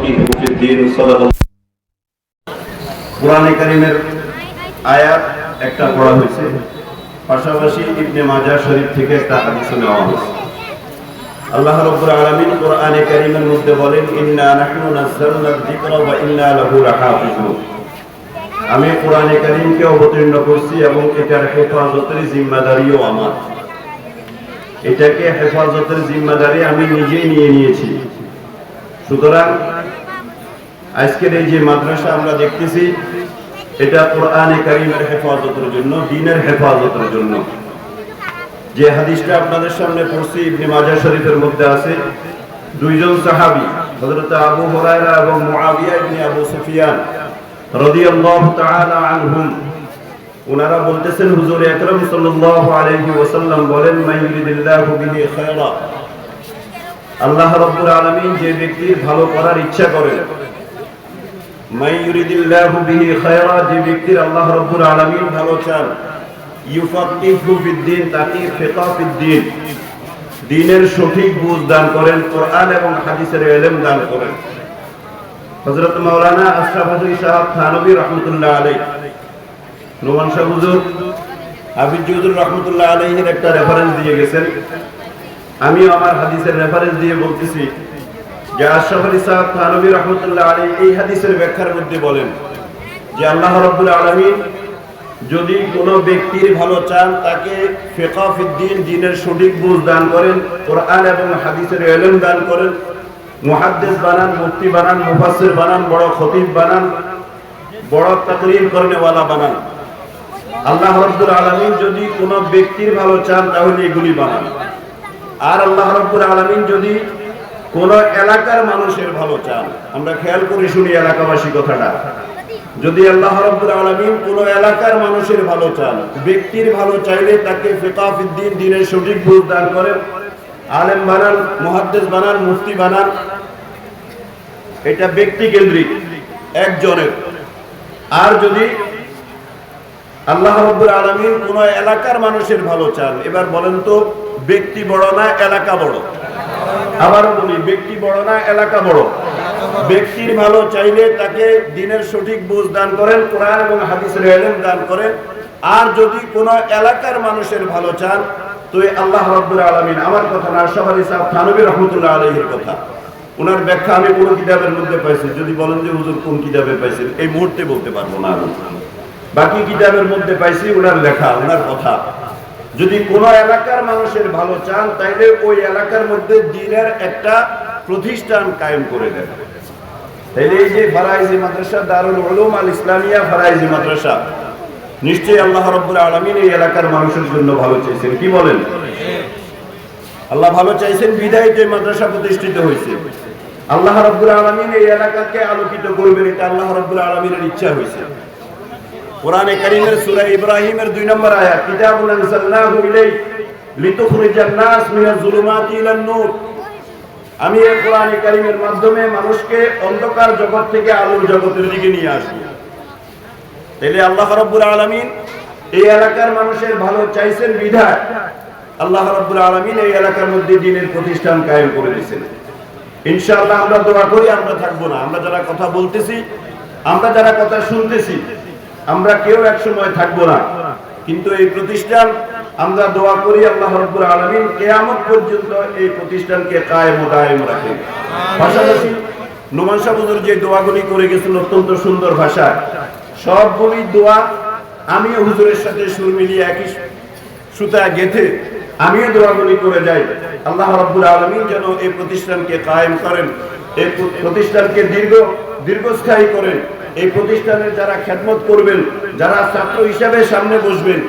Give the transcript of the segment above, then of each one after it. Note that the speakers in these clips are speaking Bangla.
وفقهه في الدين صدق الله কোরআনে কারীমের আয়াত একটা পড়া হয়েছে, পাশাপাশি ইবনে মাজাহ শরীফ থেকে একটা হাদিস নেওয়া হয়েছে। আল্লাহ রাব্বুল আলামিন কোরআনে কারীমের মধ্যে বলেন, ইন্না নাহনু নাযালনা যিকরা ওয়া ইন্না লাহু লাহাফিজুন। আমি কোরআনে কারীমকে অবতীর্ণ করছি এবং এটার হেফাজতের জিম্মাদারিও আমার। এটাকে হেফাজতের জিম্মাদারি আমি নিজেই নিয়ে নিয়েছি। সুতরাং আজকের এই যে মাদ্রাসা আমরা দেখতেছি, এটা কোরআনে কারীমের হেফাজতের জন্য, দ্বীনের হেফাজতের জন্য। যে হাদিসটা আপনাদের সামনে পড়ছি ইবনে মাজাহ শরীফের মধ্যে আছে, দুইজন সাহাবী হযরত আবু হুরায়রা এবং মুআবিয়া ইবনে আবু সুফিয়ান রাদিয়াল্লাহু তাআলা আনহুম, ওনারা বলতেছেন হুজুর আকরাম সাল্লাল্লাহু আলাইহি ওয়াসাল্লাম বলেন, মান ইউরিদিল্লাহু বিহি খায়রা, আল্লাহ রাব্বুল আলামিন যে ব্যক্তির ভালো করার ইচ্ছা করেন, মান ইউরিদিল্লাহু বিহি খায়রা, যে ব্যক্তির আল্লাহ রাব্বুল আলামিন ভালো চান, ইউফাক্কিহু ফিদ্দীন, তাকে ফিকহ ফিদ্দীন, দ্বীনের সঠিক বুঝ দান করেন, কোরআন এবং হাদিসের ইলম দান করেন। হযরত মাওলানা আশরাফ আলী সাহেব থানভী রাহমাতুল্লাহ আলাইহি, নোমান শাহ হুজুর, হাফিজ হুজুর রাহমাতুল্লাহ আলাইহির একটা রেফারেন্স দিয়ে গেছেন। আমি আমার হাদিসের রেফারেন্স দিয়ে বলতেছি যে আশরাফ আলী সাহেব থানভী রাহমাতুল্লাহ আলাইহি এই হাদিসের ব্যাখ্যার মধ্যে বলেন যে আল্লাহ রাব্বুল আলামিন যদি কোনো ব্যক্তির ভালো চান, তাকে ফিকহ ফিদ্দীন, দ্বীনের সঠিক বুঝ দান করেন, কোরআন এবং হাদিসের ইলম দান করেন, মুহাদ্দিস বানান, মুফতি বানান, মুফাসসির বানান, বড় খতিব বানান, বড় তাকরীর করনেওয়ালা বানান। আল্লাহ রাব্বুল আলামিন যদি কোনো ব্যক্তির ভালো চান তাহলে এগুলি বানান। আর আল্লাহ রাব্বুল আলামিন যদি কোনো এলাকার মানুষের ভালো চান, আমরা খেয়াল করে শুনি এলাকাবাসী কথাটা, যদি আল্লাহ রাব্বুল আলামিন কোন এলাকার মানুষের ভালো চান, ব্যক্তির ভালো চাইলে তাকে ফিকহ ফিদ্দীন, দ্বীনের সঠিক বুঝ দান করেন, আলেম বানান, মুহাদ্দিস বানান, মুফতি বানান। এটা ব্যক্তি কেন্দ্রিক একজনের। আর যদি আল্লাহ রাব্বুল আলামিন কোন এলাকার মানুষের ভালো চান, এবার বলেন তো ব্যক্তি বড় না এলাকা বড়? আবার বলি, ব্যক্তি বড় না এলাকা বড়? ব্যক্তির ভালো চাইলে তাকে দ্বীনের সঠিক বুঝ দান করেন, কোরআন এবং হাদিসের ইলম দান করেন। আর যদি কোন এলাকার মানুষের ভালো চান, তো আল্লাহ রাব্বুল আলামিন, আমার কথা না, আশরাফ আলী সাহেব থানভী রাহমাতুল্লাহ আলাইহির কথা, ওনার ব্যাখ্যা আমি কোন কিতাবের মধ্যে পাইছি। যদি বলেন যে হুজুর কোন কিতাবে পাইছেন, এই মুহূর্তে বলতে পারবো না। বাকি কিতাবের মধ্যে পাইছি ওনার লেখা, ওনার কথা। যদি কোন এলাকার মানুষের ভালো চান, তাইলে ওই এলাকার মধ্যে দ্বীনের একটা প্রতিষ্ঠান কায়েম করে দেন। তাইলে এই যে ফারাইজি মাদ্রাসা, দারুল উলুম আল ইসলামিয়া ফারাইজি মাদ্রাসা, নিশ্চয়ই আল্লাহ রাব্বুল আলামিন এই এলাকার মানুষের জন্য ভালো চাইছেন। কি বলেন? আল্লাহ ভালো চাইছেন বিধায় যে মাদ্রাসা প্রতিষ্ঠিত হয়েছে। আল্লাহ রাব্বুল আলামিন এই এলাকাকে আলোকিত করবেন, এটা আল্লাহ রাব্বুল আলামিনের ইচ্ছা হয়েছে। কোরআনে কারীমের সূরা ইব্রাহিমের 2 নম্বর আয়াত, কিতাবুন আনজালনাহু ইলাইক লিতুখরিজান নাস মিনাজ যুলুমাতি ইলান নূর, আমি এই কোরআনে কারীমের মাধ্যমে মানুষকে অন্ধকার জগৎ থেকে আলোর জগতের দিকে নিয়ে আসব। তাহলে আল্লাহ রাব্বুল আলামিন এই এলাকার মানুষের ভালো চাইছেন বিধায় আল্লাহ রাব্বুল আলামিন এই এলাকার মধ্যে দ্বীনের প্রতিষ্ঠান কায়েম করে দিয়েছেন। ইনশাআল্লাহ আমরা দোয়া করি আমরা থাকবো না। আমরা যারা কথা বলতেছি, আমরা যারা কথা শুনতেছি, আমরা কেউ এক সময় থাকবো না, কিন্তু এই প্রতিষ্ঠান আমরা দোয়া করি আল্লাহ রাব্বুল আলামিন কিয়ামত পর্যন্ত এই প্রতিষ্ঠানকে কায়েম ও দায়েম রাখেন। পাশাপাশি নোমান শাহ হুজুর যে দোয়াগুলি করে গেছেন অত্যন্ত সুন্দর ভাষায়, সবগুলি দোয়া আমিও হুজুরের সাথে সুর মিলিয়ে একই সুতা গেঁথে আমিও দোয়াগুলি করে যাই। আল্লাহ রাব্বুল আলামিন যেন এই প্রতিষ্ঠানকে কায়েম করেন, এই প্রতিষ্ঠানকে দীর্ঘস্থায়ী করেন। এই প্রতিষ্ঠানের যারা খেদমত করবেন, যারা ছাত্র হিসাবে সামনে বসবেন,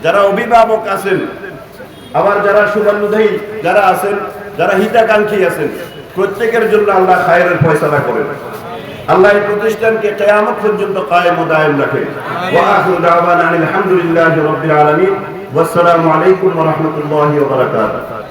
যারা অভিভাবক আছেন, আবার যারা শুভানুধ্যায়ী যারা আছেন, যারা হিতাকাঙ্ক্ষী আছেন, প্রত্যেকের জন্য আল্লাহ খায়রের ফয়সালা করেন। আল্লাহ এই প্রতিষ্ঠানকে কিয়ামত পর্যন্ত কায়েম ও দায়েম রাখেন। ওয়া আখিরু দাওয়ানা আলহামদুলিল্লাহি রাব্বিল আলামিন। ওয়াসসালামু আলাইকুম ওয়া রাহমাতুল্লাহি ওয়া বারাকাতুহু।